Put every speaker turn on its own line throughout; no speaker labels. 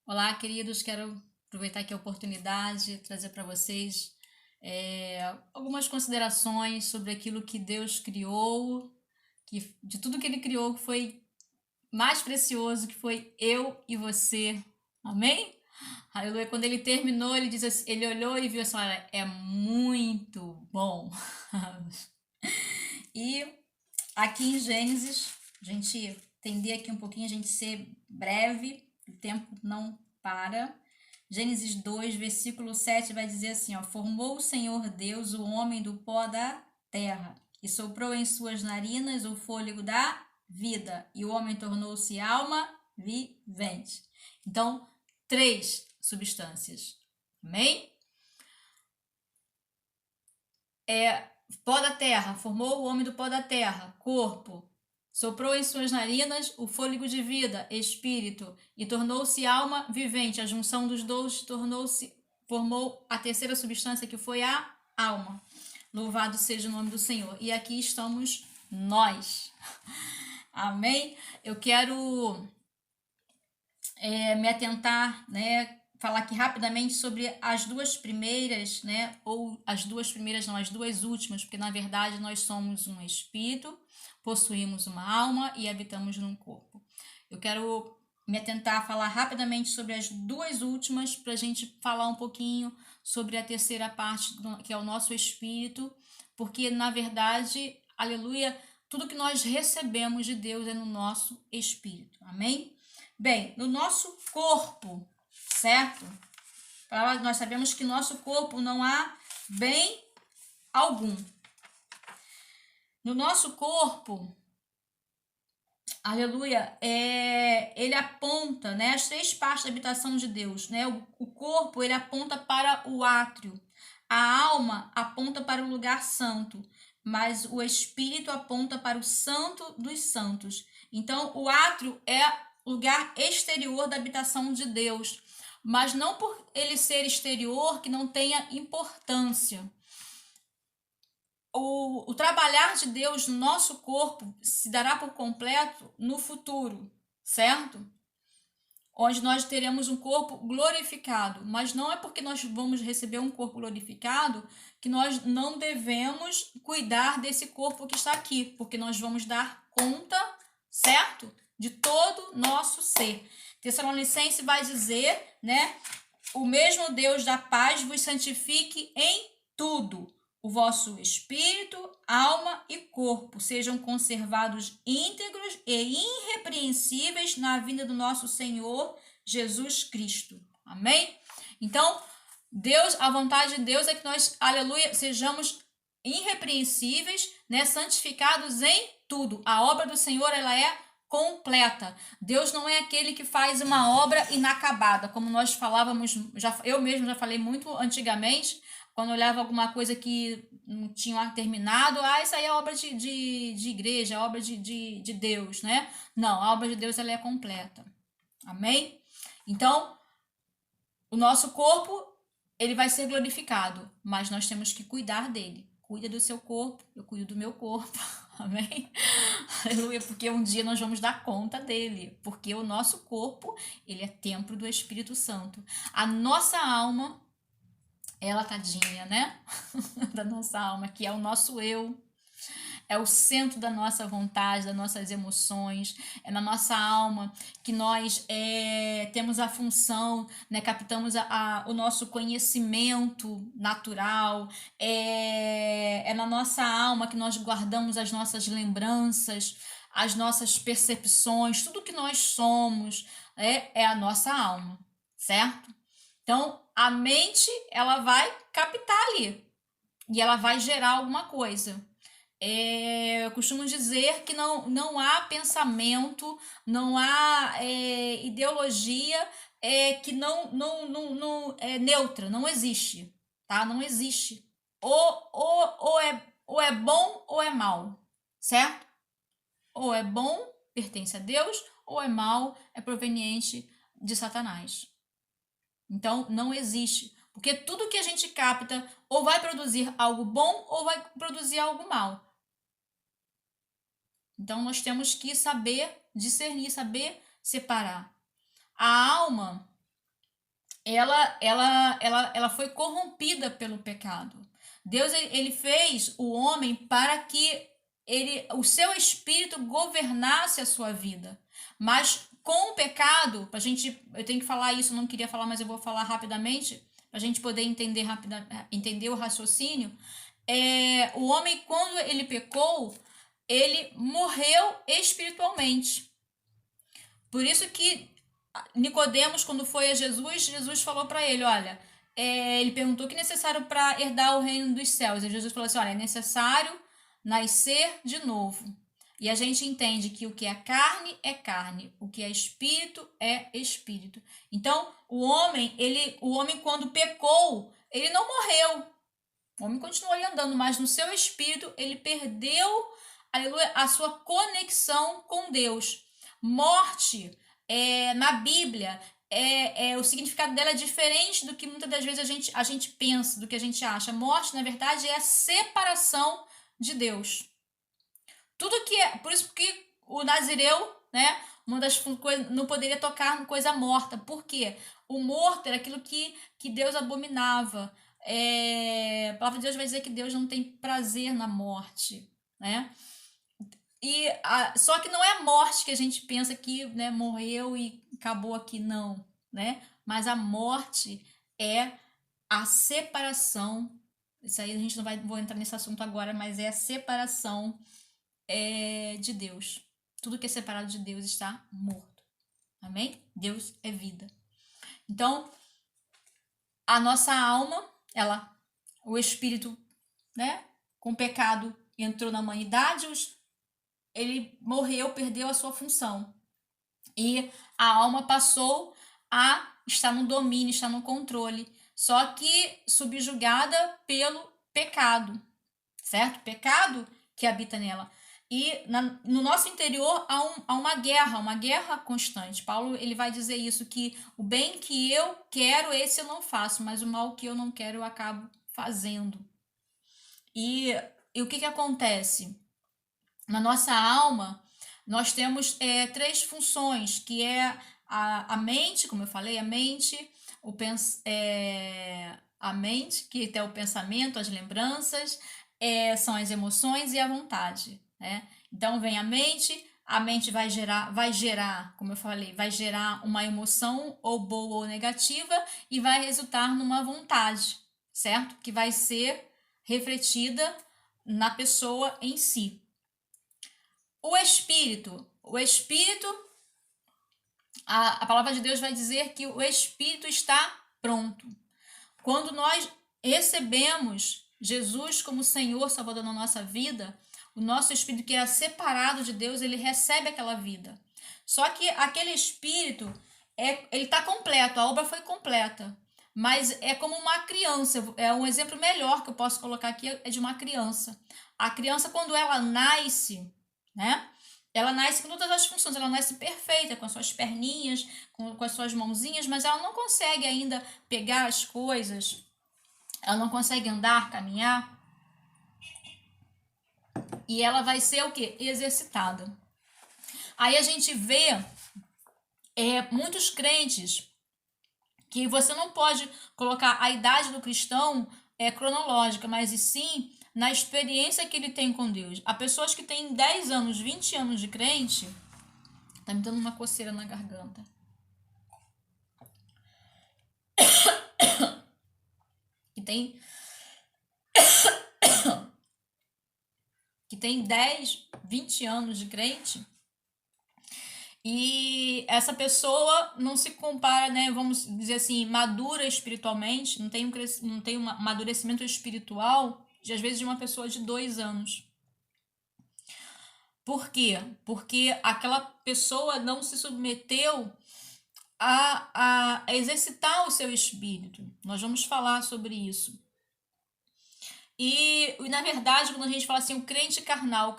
Olá, queridos. Quero aproveitar aqui a oportunidade de trazer para vocês algumas considerações sobre aquilo que Deus criou, que de tudo que Ele criou, que foi mais precioso, que foi eu e você. Amém? Aleluia. Quando Ele terminou, Ele diz assim, Ele olhou e viu assim, olha, é muito bom. E aqui em Gênesis, a gente entender aqui um pouquinho, a gente ser breve, o tempo não para. Gênesis 2, versículo 7 vai dizer assim, ó: Formou o Senhor Deus o homem do pó da terra e soprou em suas narinas o fôlego da vida, e o homem tornou-se alma vivente. Então, três substâncias. Amém? Pó da terra, formou o homem do pó da terra, corpo. Soprou em suas narinas o fôlego de vida, espírito, e tornou-se alma vivente. A junção dos dois formou a terceira substância, que foi a alma. Louvado seja o nome do Senhor. E aqui estamos nós. Amém? Eu quero me atentar, né, falar aqui rapidamente sobre as duas primeiras, né, ou as duas primeiras não, as duas últimas, porque na verdade nós somos um espírito, possuímos uma alma e habitamos num corpo. Eu quero me atentar a falar rapidamente sobre as duas últimas, para a gente falar um pouquinho sobre a terceira parte, que é o nosso espírito, porque na verdade, aleluia, tudo que nós recebemos de Deus é no nosso espírito, amém? Bem, no nosso corpo, certo? Nós sabemos que no nosso corpo não há bem algum. No nosso corpo, aleluia, ele aponta, né, as três partes da habitação de Deus, né? O corpo, ele aponta para o átrio. A alma aponta para o lugar santo, mas o espírito aponta para o santo dos santos. Então, o átrio é lugar exterior da habitação de Deus, mas não por ele ser exterior que não tenha importância. O trabalhar de Deus no nosso corpo se dará por completo no futuro, certo? Onde nós teremos um corpo glorificado, mas não é porque nós vamos receber um corpo glorificado que nós não devemos cuidar desse corpo que está aqui, porque nós vamos dar conta, certo? De todo nosso ser. Tessalonicense vai dizer, né? O mesmo Deus da paz vos santifique em tudo. O vosso espírito, alma e corpo sejam conservados íntegros e irrepreensíveis na vinda do nosso Senhor Jesus Cristo. Amém? Então, Deus, a vontade de Deus é que nós, aleluia, sejamos irrepreensíveis, né, santificados em tudo. A obra do Senhor, ela é completa. Deus não é aquele que faz uma obra inacabada, como nós falávamos, eu mesmo já falei muito antigamente, quando olhava alguma coisa que não tinha terminado, isso aí é obra de igreja, obra de Deus, né? Não, a obra de Deus ela é completa. Amém? Então, o nosso corpo, ele vai ser glorificado, mas nós temos que cuidar dele. Cuida do seu corpo, eu cuido do meu corpo. Amém? Aleluia, porque um dia nós vamos dar conta dele, porque o nosso corpo, ele é templo do Espírito Santo. A nossa alma, ela tadinha, né? Da nossa alma, que é o nosso eu, é o centro da nossa vontade, das nossas emoções, é na nossa alma que nós temos a função, né, captamos o nosso conhecimento natural, é na nossa alma que nós guardamos as nossas lembranças, as nossas percepções, tudo que nós somos é a nossa alma, certo? Então, a mente, ela vai captar ali e ela vai gerar alguma coisa. Eu costumo dizer que não há pensamento, não há ideologia que não é neutra, não existe, tá? Não existe. Ou é bom ou é mal, certo? Ou é bom, pertence a Deus, ou é mal, é proveniente de Satanás. Então, não existe. Porque tudo que a gente capta ou vai produzir algo bom ou vai produzir algo mal. Então, nós temos que saber discernir, saber separar. A alma, ela foi corrompida pelo pecado. Deus ele fez o homem para que o seu espírito governasse a sua vida. Mas com o pecado, eu tenho que falar isso, não queria falar, mas eu vou falar rapidamente, para a gente poder entender o raciocínio. O homem, quando ele pecou, ele morreu espiritualmente. Por isso que Nicodemos, quando foi a Jesus falou para ele, olha, ele perguntou o que é necessário para herdar o reino dos céus. E Jesus falou assim, olha, é necessário nascer de novo. E a gente entende que o que é carne, o que é espírito é espírito. Então, o homem quando pecou, ele não morreu. O homem continuou ali andando, mas no seu espírito ele perdeu, aleluia, a sua conexão com Deus. Morte, na Bíblia, o significado dela é diferente do que muitas das vezes a gente pensa, do que a gente acha. Morte, na verdade, é a separação de Deus. Tudo que por isso que o nazireu, né, uma das coisas, não poderia tocar em coisa morta. Por quê? O morto era aquilo que Deus abominava. A palavra de Deus vai dizer que Deus não tem prazer na morte, né? Só que não é a morte que a gente pensa que, né, morreu e acabou aqui, não, né? Mas a morte é a separação. Isso aí a gente não vou entrar nesse assunto agora, mas é a separação de Deus. Tudo que é separado de Deus está morto. Amém? Deus é vida. Então, a nossa alma, o espírito, né, com pecado entrou na humanidade, ele morreu, perdeu a sua função. E a alma passou a estar no domínio, estar no controle, só que subjugada pelo pecado, certo? Pecado que habita nela. E no nosso interior há uma guerra constante. Paulo ele vai dizer isso, que o bem que eu quero, esse eu não faço, mas o mal que eu não quero, eu acabo fazendo. E o que acontece? Na nossa alma, nós temos 3 funções, que é a mente, como eu falei, a mente, a mente, que é o pensamento, as lembranças, são as emoções e a vontade, né? Então vem a mente vai gerar, como eu falei, vai gerar uma emoção ou boa ou negativa e vai resultar numa vontade, certo? Que vai ser refletida na pessoa em si. O espírito, a palavra de Deus vai dizer que o espírito está pronto. Quando nós recebemos Jesus como Senhor, Salvador na nossa vida, o nosso espírito que era separado de Deus, ele recebe aquela vida. Só que aquele espírito, ele está completo, a obra foi completa. Mas é como uma criança, é um exemplo melhor que eu posso colocar aqui, é de uma criança. A criança, quando ela nasce, né? Ela nasce com todas as funções, ela nasce perfeita, com as suas perninhas, com as suas mãozinhas, mas ela não consegue ainda pegar as coisas, ela não consegue andar, caminhar. E ela vai ser o quê? Exercitada. Aí a gente vê muitos crentes que você não pode colocar a idade do cristão cronológica, mas e sim na experiência que ele tem com Deus. Há pessoas que têm 10 anos, 20 anos de crente, tá me dando uma coceira na garganta. Que tem 10, 20 anos de crente, e essa pessoa não se compara, né, vamos dizer assim, madura espiritualmente, não tem um amadurecimento espiritual, às vezes, de uma pessoa de 2 anos. Por quê? Porque aquela pessoa não se submeteu a exercitar o seu espírito. Nós vamos falar sobre isso. E na verdade, quando a gente fala assim, o crente carnal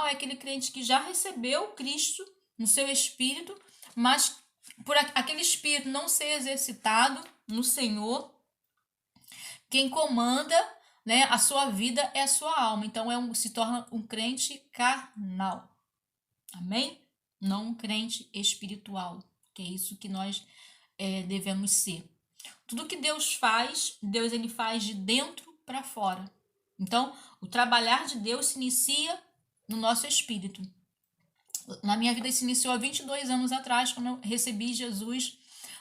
é aquele crente que já recebeu Cristo no seu espírito, mas por aquele espírito não ser exercitado no Senhor, quem comanda, né, a sua vida é a sua alma. Então se torna um crente carnal. Amém? Não um crente espiritual, que é isso que nós devemos ser. Tudo que Deus faz, Deus ele faz de dentro para fora. Então, o trabalhar de Deus se inicia no nosso espírito. Na minha vida, isso se iniciou há 22 anos atrás, quando eu recebi Jesus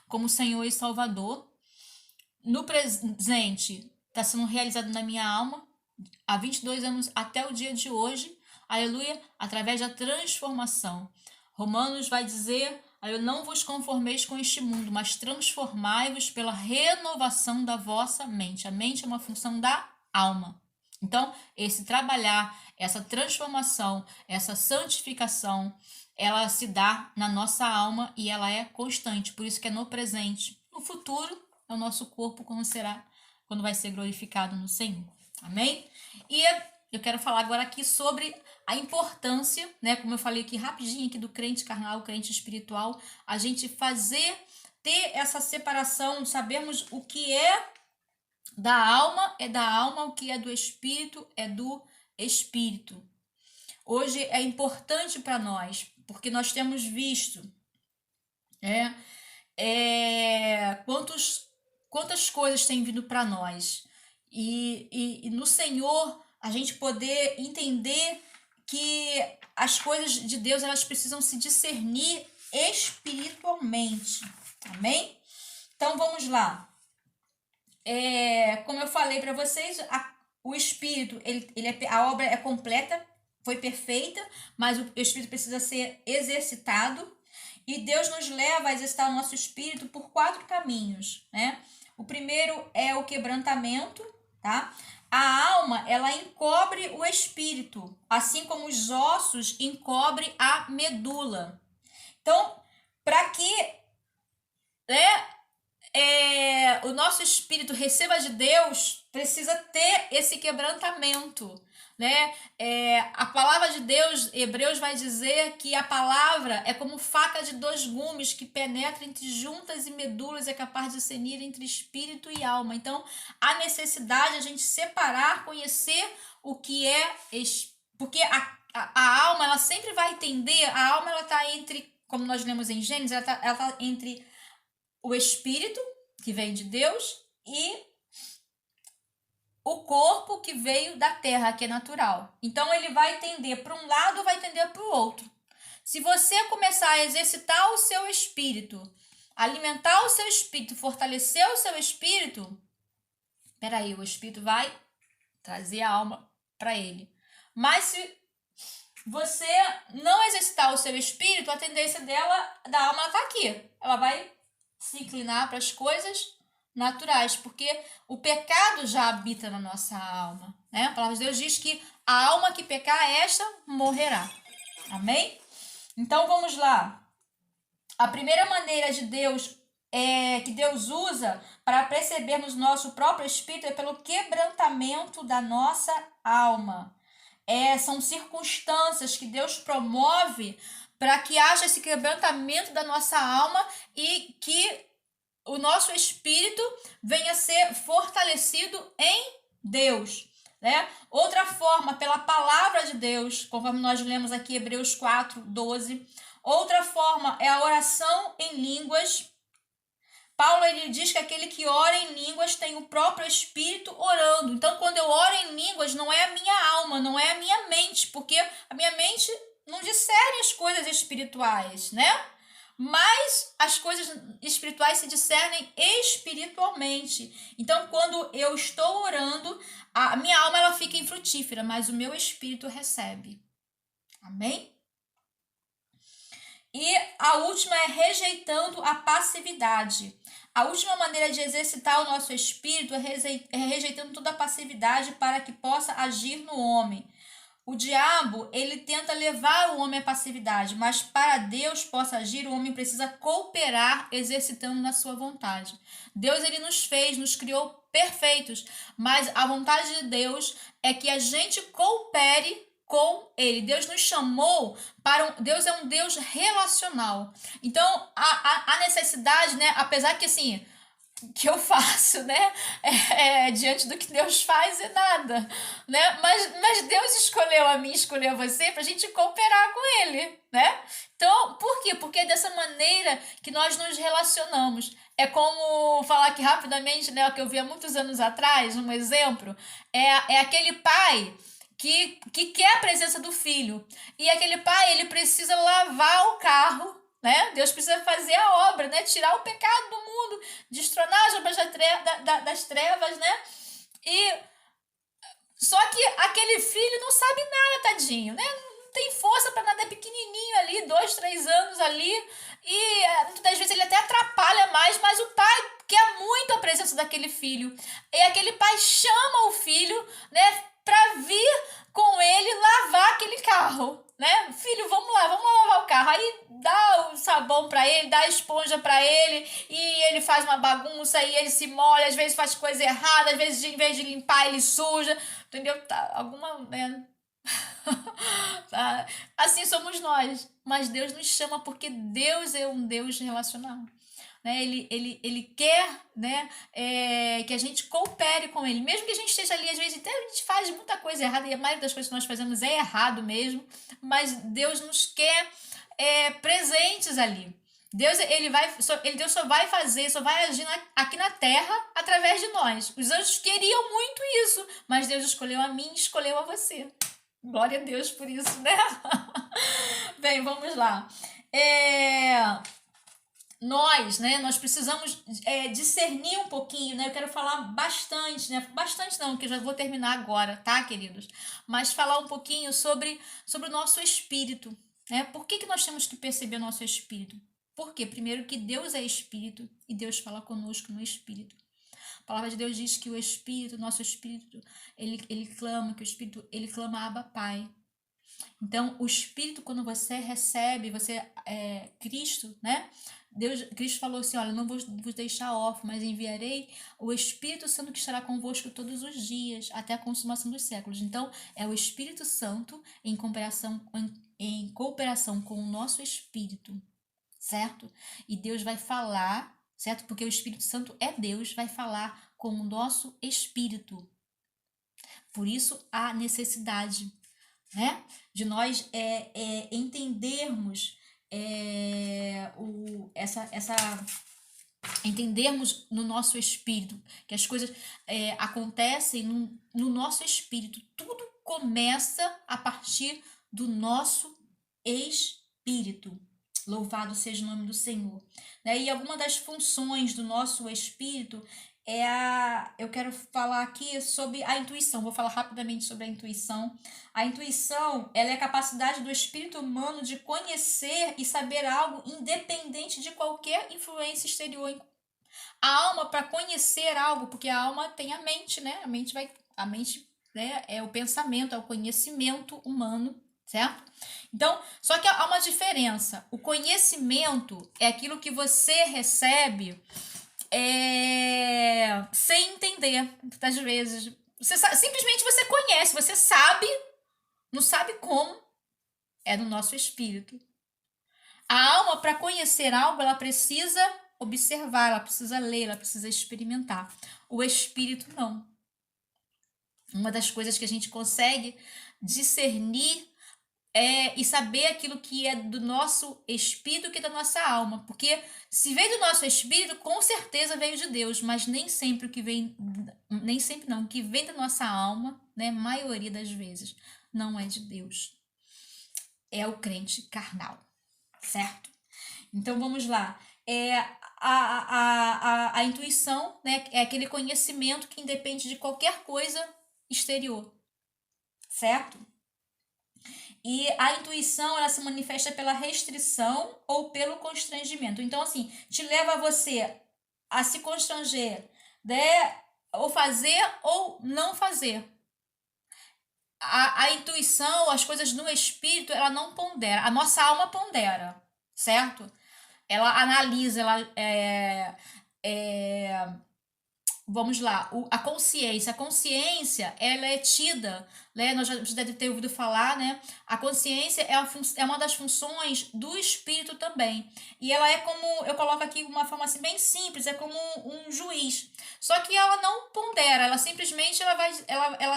como Senhor e Salvador. No presente, está sendo realizado na minha alma, há 22 anos até o dia de hoje, aleluia, através da transformação. Romanos vai dizer, eu não vos conformeis com este mundo, mas transformai-vos pela renovação da vossa mente. A mente é uma função da alma. Então, esse trabalhar, essa transformação, essa santificação, ela se dá na nossa alma e ela é constante, por isso que é no presente. No futuro, é o nosso corpo quando vai ser glorificado no Senhor. Amém? E eu quero falar agora aqui sobre a importância, né, como eu falei aqui rapidinho aqui do crente carnal, crente espiritual, a gente ter essa separação, sabermos o que é da alma, o que é do espírito é do espírito. Hoje é importante para nós, porque nós temos visto quantas coisas têm vindo para nós. E no Senhor, a gente poder entender que as coisas de Deus, elas precisam se discernir espiritualmente. Amém? Então, vamos lá. Como eu falei para vocês, o Espírito, a obra é completa, foi perfeita, mas o Espírito precisa ser exercitado. E Deus nos leva a exercitar o nosso Espírito por 4 caminhos, né? O primeiro é o quebrantamento, tá? A alma, ela encobre o Espírito, assim como os ossos encobrem a medula. Então, para que o nosso espírito receba de Deus, precisa ter esse quebrantamento, né? A palavra de Deus, Hebreus vai dizer que a palavra é como faca de 2 gumes que penetra entre juntas e medulas, é capaz de discernir entre espírito e alma. Então, há necessidade de a gente separar, conhecer o que é, porque a alma, ela sempre vai entender, a alma, ela está entre, como nós lemos em Gênesis, ela tá entre o espírito, que vem de Deus, e o corpo que veio da terra, que é natural. Então, ele vai tender para um lado, vai tender para o outro. Se você começar a exercitar o seu espírito, alimentar o seu espírito, fortalecer o seu espírito, o espírito vai trazer a alma para ele. Mas se você não exercitar o seu espírito, a tendência da alma, está aqui. Ela vai se inclinar para as coisas naturais, porque o pecado já habita na nossa alma, né? A palavra de Deus diz que a alma que pecar, esta morrerá. Amém? Então, vamos lá. A primeira maneira de Deus que Deus usa para percebermos nosso próprio espírito é pelo quebrantamento da nossa alma. São circunstâncias que Deus promove para que haja esse quebrantamento da nossa alma e que o nosso espírito venha a ser fortalecido em Deus, né? Outra forma, pela palavra de Deus, conforme nós lemos aqui Hebreus 4:12. Outra forma é a oração em línguas. Paulo, ele diz que aquele que ora em línguas tem o próprio espírito orando. Então, quando eu oro em línguas, não é a minha alma, não é a minha mente, porque a minha mente não discerne as coisas espirituais, né? Mas as coisas espirituais se discernem espiritualmente. Então, quando eu estou orando, a minha alma, ela fica infrutífera, mas o meu espírito recebe. Amém? E a última é rejeitando a passividade. A última maneira de exercitar o nosso espírito é rejeitando toda a passividade para que possa agir no homem. O diabo, ele tenta levar o homem à passividade, mas para Deus possa agir, o homem precisa cooperar exercitando na sua vontade. Deus, ele nos fez, nos criou perfeitos, mas a vontade de Deus é que a gente coopere com ele. Deus nos chamou Deus é um Deus relacional. Então, a necessidade, né? Apesar que, assim, que eu faço, né? Diante do que Deus faz é nada, né? Mas Deus escolheu a mim, escolheu a você para a gente cooperar com Ele, né? Então, por quê? Porque é dessa maneira que nós nos relacionamos. É como falar aqui rapidamente, né? O que eu vi há muitos anos atrás, um exemplo, é aquele pai que quer a presença do filho. E aquele pai, ele precisa lavar o carro, né? Deus precisa fazer a obra, né? Tirar o pecado do mundo, destronar as obras das trevas, né? E só que aquele filho não sabe nada, tadinho, né? Não tem força para nada, é pequenininho ali, 2, 3 anos ali, e muitas vezes ele até atrapalha mais, mas o pai quer muito a presença daquele filho. E aquele pai chama o filho, né, para vir com ele lavar aquele carro, né? Filho, vamos lá lavar o carro. Aí dá o sabão para ele, dá a esponja para ele, e ele faz uma bagunça e ele se molha, às vezes faz coisa errada, às vezes em vez de limpar ele suja, entendeu? Tá, alguma, né? Assim somos nós, mas Deus nos chama porque Deus é um Deus relacional. Né? Ele quer, né, que a gente coopere com ele, mesmo que a gente esteja ali, às vezes até a gente faz muita coisa errada, e a maioria das coisas que nós fazemos é errado mesmo, mas Deus nos quer presentes ali. Deus só vai fazer, só vai agir aqui na terra através de nós. Os anjos queriam muito isso, mas Deus escolheu a mim, escolheu a você. Glória a Deus por isso, né? Bem, vamos lá. Nós precisamos discernir um pouquinho, né? Eu quero falar bastante, né? Bastante não, que eu já vou terminar agora, tá, queridos? Mas falar um pouquinho sobre o nosso espírito, né? Por que nós temos que perceber o nosso espírito? Porque, primeiro, que Deus é espírito e Deus fala conosco no espírito. A palavra de Deus diz que o espírito, nosso espírito, ele clama, que o espírito, ele clama Abba Pai. Então, o espírito, quando você recebe, Cristo, né? Cristo falou assim: olha, não vou vos deixar órfãos, mas enviarei o Espírito Santo que estará convosco todos os dias, até a consumação dos séculos. Então, é o Espírito Santo em cooperação com o nosso espírito, certo? E Deus vai falar, certo? Porque o Espírito Santo é Deus, vai falar com o nosso espírito. Por isso, há necessidade, né, de nós entendermos entendermos no nosso espírito que as coisas acontecem no nosso espírito. Tudo começa a partir do nosso espírito. Louvado seja o nome do Senhor. E alguma das funções do nosso espírito eu quero falar aqui sobre a intuição. Vou falar rapidamente sobre a intuição. A intuição, ela é a capacidade do espírito humano de conhecer e saber algo independente de qualquer influência exterior. A alma, para conhecer algo, porque a alma tem a mente, né? A mente, né, é o pensamento, é o conhecimento humano, certo? Então, só que há uma diferença. O conhecimento é aquilo que você recebe sem entender, muitas vezes. Simplesmente você conhece, você sabe, não sabe como, é no nosso espírito. A alma, para conhecer algo, ela precisa observar, ela precisa ler, ela precisa experimentar. O espírito, não. Uma das coisas que a gente consegue discernir e saber aquilo que é do nosso espírito, que é da nossa alma. Porque se veio do nosso espírito, com certeza veio de Deus, mas nem sempre o que vem da nossa alma, né, maioria das vezes, não é de Deus. É o crente carnal, certo? Então vamos lá. A intuição, né, é aquele conhecimento que independe de qualquer coisa exterior, certo? E a intuição, ela se manifesta pela restrição ou pelo constrangimento. Então, assim, te leva a você a se constranger, né? Ou fazer ou não fazer. A intuição, as coisas no espírito, ela não pondera. A nossa alma pondera, certo? Ela analisa, ela vamos lá, a consciência. A consciência, ela é tida, né? Nós já deve ter ouvido falar, né? A consciência é uma das funções do espírito também. E ela é como, eu coloco aqui uma forma assim bem simples, é como um juiz. Só que ela não pondera, ela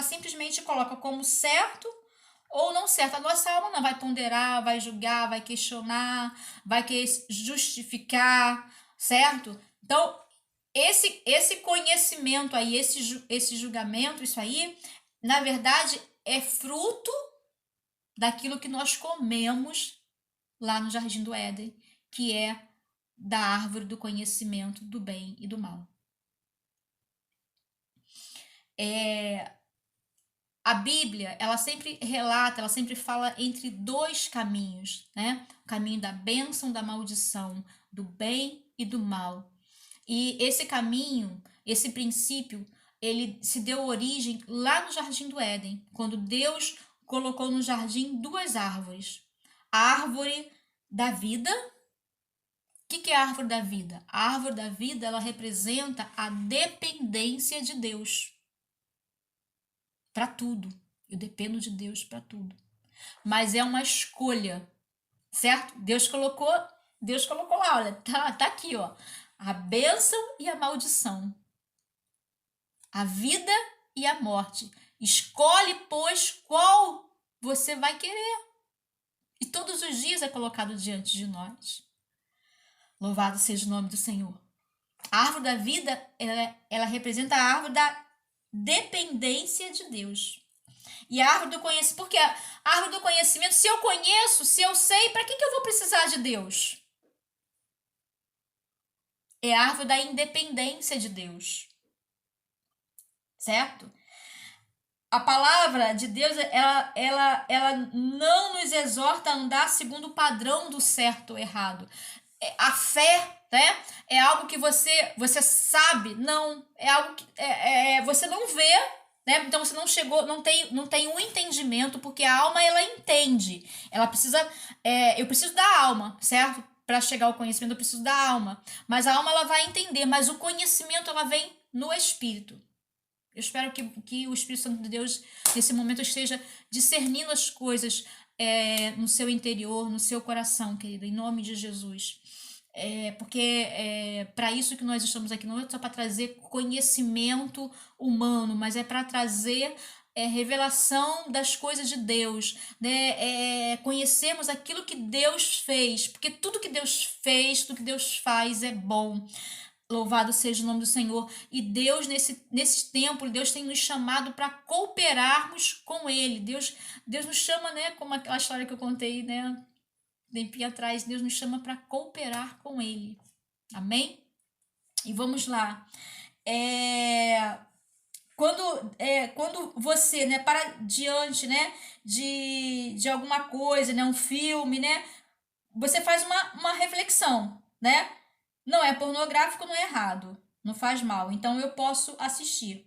simplesmente coloca como certo ou não certo. A nossa alma não vai ponderar, vai julgar, vai questionar, vai querer justificar, certo? Então, esse conhecimento aí, esse julgamento, isso aí, na verdade, é fruto daquilo que nós comemos lá no Jardim do Éden, que é da árvore do conhecimento do bem e do mal. A Bíblia, ela sempre relata, ela sempre fala entre dois caminhos, né? O caminho da bênção, da maldição, do bem e do mal. E esse caminho, esse princípio, ele se deu origem lá no Jardim do Éden, quando Deus colocou no jardim duas árvores. A árvore da vida. O que é a árvore da vida? A árvore da vida, ela representa a dependência de Deus para tudo. Eu dependo de Deus para tudo. Mas é uma escolha, certo? Deus colocou lá, olha, tá aqui, ó. A bênção e a maldição. A vida e a morte. Escolhe, pois, qual você vai querer. E todos os dias é colocado diante de nós. Louvado seja o nome do Senhor. A árvore da vida, ela representa a árvore da dependência de Deus. E a árvore do conhecimento, porque a árvore do conhecimento, se eu conheço, se eu sei, para que eu vou precisar de Deus? É a árvore da independência de Deus. Certo? A palavra de Deus, ela não nos exorta a andar segundo o padrão do certo ou errado. A fé, né? É algo que você sabe, não. É algo que você não vê, né? Então você não chegou, não tem um entendimento, porque a alma, ela entende. Ela precisa, eu preciso da alma, certo? Para chegar ao conhecimento, eu preciso da alma. Mas a alma, ela vai entender, mas o conhecimento, ela vem no espírito. Eu espero que o Espírito Santo de Deus, nesse momento, esteja discernindo as coisas no seu interior, no seu coração, querida, em nome de Jesus. Porque para isso que nós estamos aqui, não é só para trazer conhecimento humano, mas é para trazer revelação das coisas de Deus, né? Conhecemos aquilo que Deus fez, porque tudo que Deus fez, tudo que Deus faz é bom. Louvado seja o nome do Senhor. E Deus, nesse tempo, Deus tem nos chamado para cooperarmos com Ele. Deus nos chama, né? Como aquela história que eu contei, né? Tempinho atrás, Deus nos chama para cooperar com Ele. Amém? E vamos lá. Quando você, né, para diante, né, de alguma coisa, né, um filme, né, você faz uma reflexão, né? Não é pornográfico, não é errado, não faz mal, então eu posso assistir.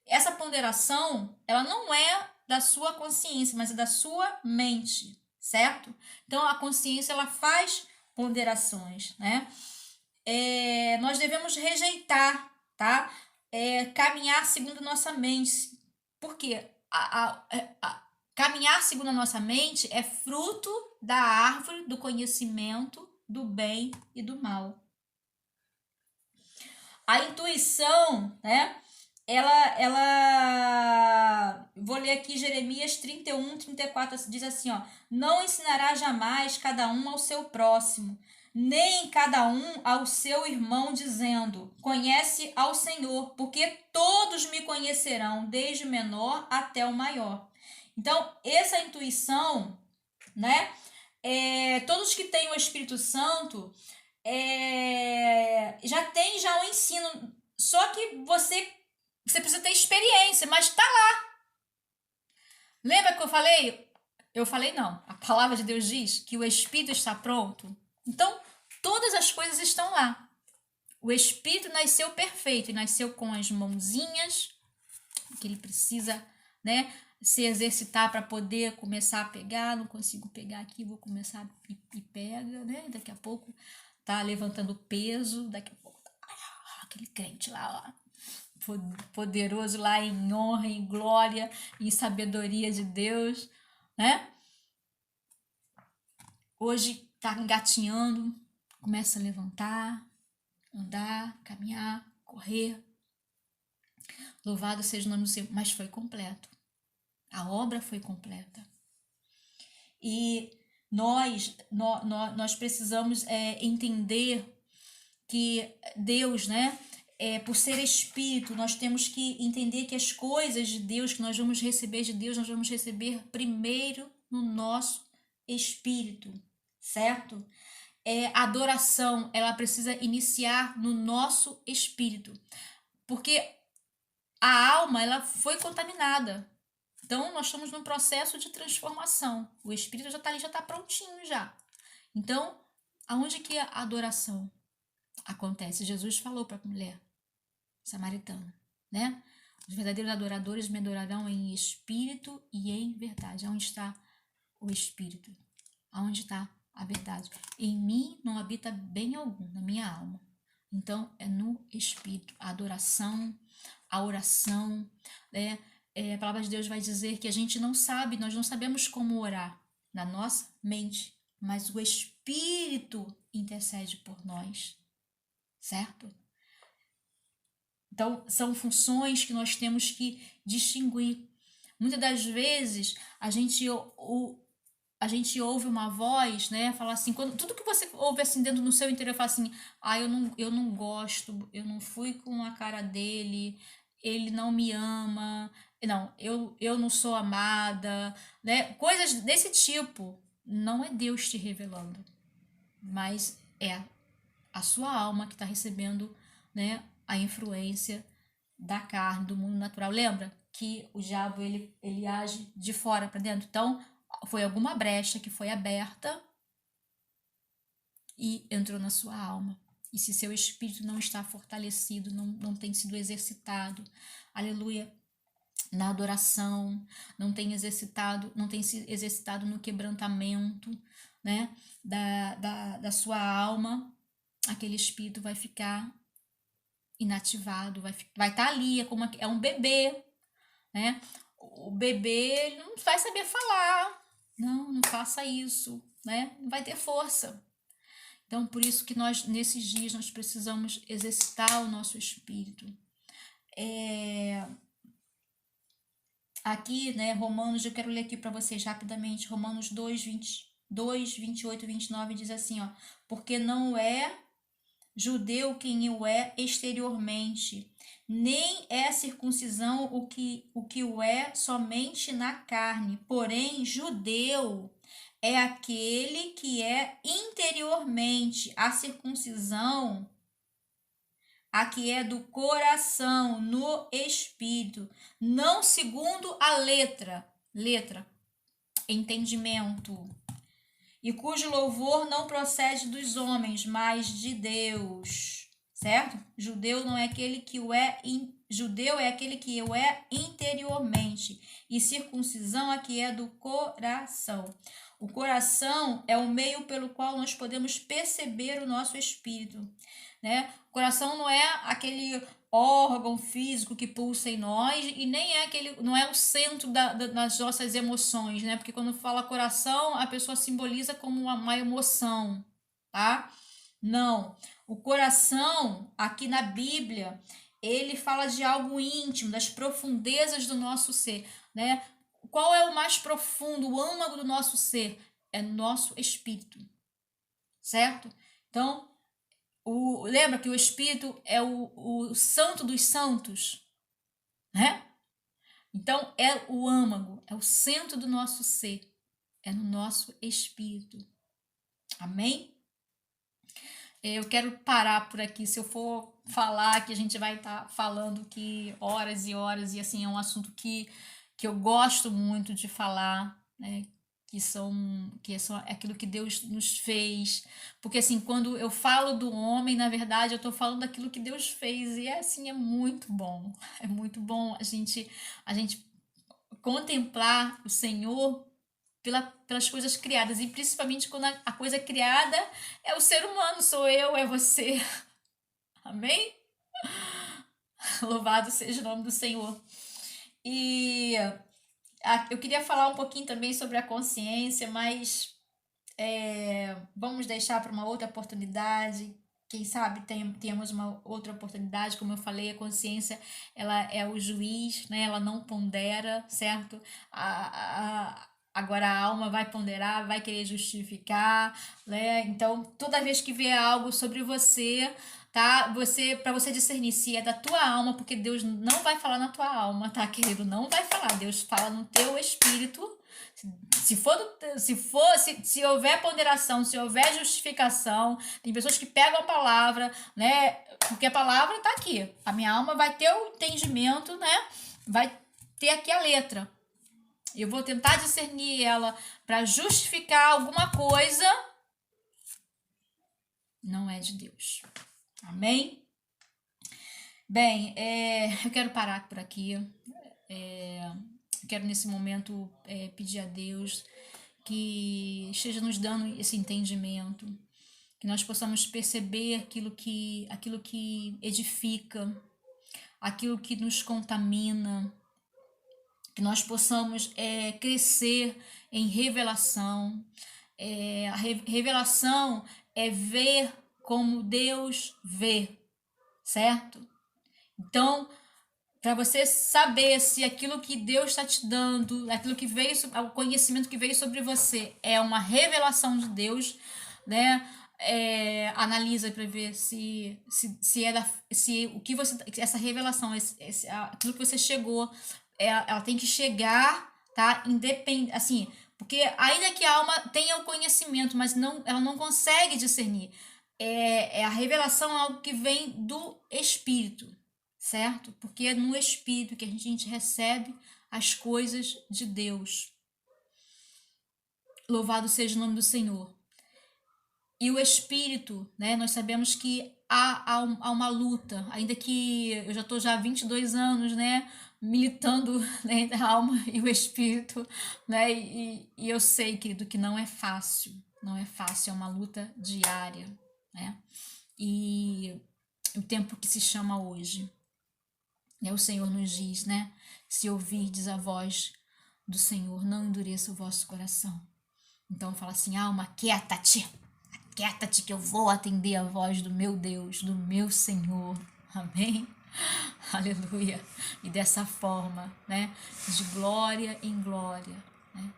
Essa ponderação, ela não é da sua consciência, mas é da sua mente, certo? Então a consciência, ela faz ponderações, né? Nós devemos rejeitar, tá? Caminhar segundo nossa mente, porque caminhar segundo a nossa mente é fruto da árvore do conhecimento do bem e do mal. A intuição, né? Vou ler aqui Jeremias 31:34, diz assim, ó: não ensinará jamais cada um ao seu próximo, nem cada um ao seu irmão, dizendo: conhece ao Senhor, porque todos me conhecerão, desde o menor até o maior. Então, essa intuição, né? Todos que têm o Espírito Santo já tem já o ensino, só que você precisa ter experiência, mas tá lá. Lembra que eu falei? Eu falei não. A palavra de Deus diz que o Espírito está pronto. Então, todas as coisas estão lá. O Espírito nasceu perfeito e nasceu com as mãozinhas que ele precisa, né, se exercitar para poder começar a pegar. Não consigo pegar aqui, vou começar e pega, né? Daqui a pouco tá levantando peso, daqui a pouco tá aquele crente lá, ó. poderoso lá em honra, em glória, em sabedoria de Deus, né? Hoje tá engatinhando, começa a levantar, andar, caminhar, correr. Louvado seja o nome do Senhor, mas foi completo. A obra foi completa. E nós precisamos entender que Deus, né? Por ser Espírito, nós temos que entender que as coisas de Deus, que nós vamos receber de Deus, nós vamos receber primeiro no nosso Espírito, certo? A adoração, ela precisa iniciar no nosso Espírito, porque a alma, ela foi contaminada. Então, nós estamos num processo de transformação. O Espírito já está ali, já está prontinho já. Então, aonde que a adoração acontece? Jesus falou para a mulher samaritana, né? Os verdadeiros adoradores me adorarão em espírito e em verdade. Onde está o espírito? Aonde está a verdade? Em mim não habita bem algum, na minha alma. Então, é no espírito. A adoração, a oração, né? A palavra de Deus vai dizer que a gente não sabe, nós não sabemos como orar na nossa mente, mas o Espírito intercede por nós, certo? Então, são funções que nós temos que distinguir. Muitas das vezes, a gente ouve uma voz, né, falar assim, tudo que você ouve assim dentro do seu interior, fala assim, eu não gosto, eu não fui com a cara dele, ele não me ama, não, eu não sou amada, né, coisas desse tipo. Não é Deus te revelando, mas é a sua alma que está recebendo, né, a influência da carne, do mundo natural. Lembra que o diabo ele age de fora para dentro? Então, foi alguma brecha que foi aberta e entrou na sua alma. E se seu espírito não está fortalecido, não tem sido exercitado, aleluia, na adoração, não tem se exercitado no quebrantamento, né, da sua alma, aquele espírito vai ficar inativado, vai estar ali, é um bebê, né? O bebê ele não vai saber falar, não faça isso, né? Não vai ter força. Então, por isso que nós, nesses dias, nós precisamos exercitar o nosso espírito. Aqui, né, Romanos, eu quero ler aqui para vocês rapidamente, Romanos 2, 28 e 29 diz assim, ó, porque não é judeu quem o é exteriormente, nem é circuncisão o que o é somente na carne, porém judeu é aquele que é interiormente, a circuncisão, a que é do coração, no espírito, não segundo a letra, entendimento, e cujo louvor não procede dos homens, mas de Deus, certo? Judeu não é aquele que o é, judeu é aquele que o é interiormente, e circuncisão é que é do coração. O coração é o meio pelo qual nós podemos perceber o nosso espírito, né? O coração não é aquele órgão físico que pulsa em nós e nem é não é o centro das nossas emoções, né? Porque quando fala coração, a pessoa simboliza como uma emoção, tá? Não. O coração, aqui na Bíblia, ele fala de algo íntimo, das profundezas do nosso ser, né? Qual é o mais profundo, o âmago do nosso ser? É nosso espírito, certo? Então, lembra que o Espírito é o santo dos santos, né? Então, é o âmago, é o centro do nosso ser, é no nosso espírito. Amém? Eu quero parar por aqui. Se eu for falar, que a gente vai estar falando que horas e horas, e assim, é um assunto que eu gosto muito de falar, né? Que são aquilo que Deus nos fez. Porque assim, quando eu falo do homem, na verdade, eu estou falando daquilo que Deus fez. E assim, é muito bom. É muito bom a gente contemplar o Senhor pelas coisas criadas. E principalmente quando a coisa criada é o ser humano, sou eu, é você. Amém? Louvado seja o nome do Senhor. E eu queria falar um pouquinho também sobre a consciência, mas vamos deixar para uma outra oportunidade. Quem sabe temos uma outra oportunidade. Como eu falei, a consciência, ela é o juiz, né? Ela não pondera, certo? Agora a alma vai ponderar, vai querer justificar, né? Então, toda vez que vier algo sobre você, tá? Para você discernir se é da tua alma, porque Deus não vai falar na tua alma, tá, querido? Não vai falar. Deus fala no teu espírito. Se houver ponderação, se houver justificação, tem pessoas que pegam a palavra, né? Porque a palavra tá aqui. A minha alma vai ter o entendimento, né? Vai ter aqui a letra. Eu vou tentar discernir ela para justificar alguma coisa. Não é de Deus. Amém? Bem, eu quero parar por aqui. Eu quero nesse momento pedir a Deus que esteja nos dando esse entendimento, que nós possamos perceber aquilo que edifica, aquilo que nos contamina, que nós possamos crescer em revelação. A revelação é ver como Deus vê, certo? Então, para você saber se aquilo que Deus está te dando, aquilo que veio, o conhecimento que veio sobre você é uma revelação de Deus, né? Analisa para ver se o que você, essa revelação, aquilo que você chegou, ela tem que chegar, tá? Independente, assim, porque ainda que a alma tenha o conhecimento, mas ela não consegue discernir. A revelação é algo que vem do Espírito, certo? Porque é no Espírito que a gente recebe as coisas de Deus. Louvado seja o nome do Senhor. E o Espírito, né? Nós sabemos que há uma luta, ainda que eu já estou há 22 anos, né? Militando, né, entre a alma e o Espírito, né? E eu sei, querido, que não é fácil. Não é fácil, é uma luta diária, né? E o tempo que se chama hoje. O Senhor nos diz, né? Se ouvirdes a voz do Senhor, não endureça o vosso coração. Então fala assim, alma, aquieta-te que eu vou atender a voz do meu Deus, do meu Senhor. Amém? Aleluia. E dessa forma, né? De glória em glória, né?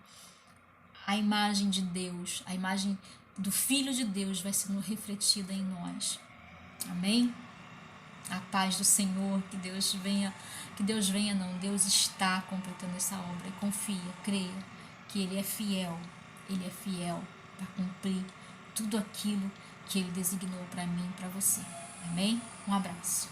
A imagem de Deus, a imagem do Filho de Deus vai sendo refletida em nós. Amém? A paz do Senhor, Deus está completando essa obra. Confia, creia que Ele é fiel para cumprir tudo aquilo que Ele designou para mim e para você. Amém? Um abraço.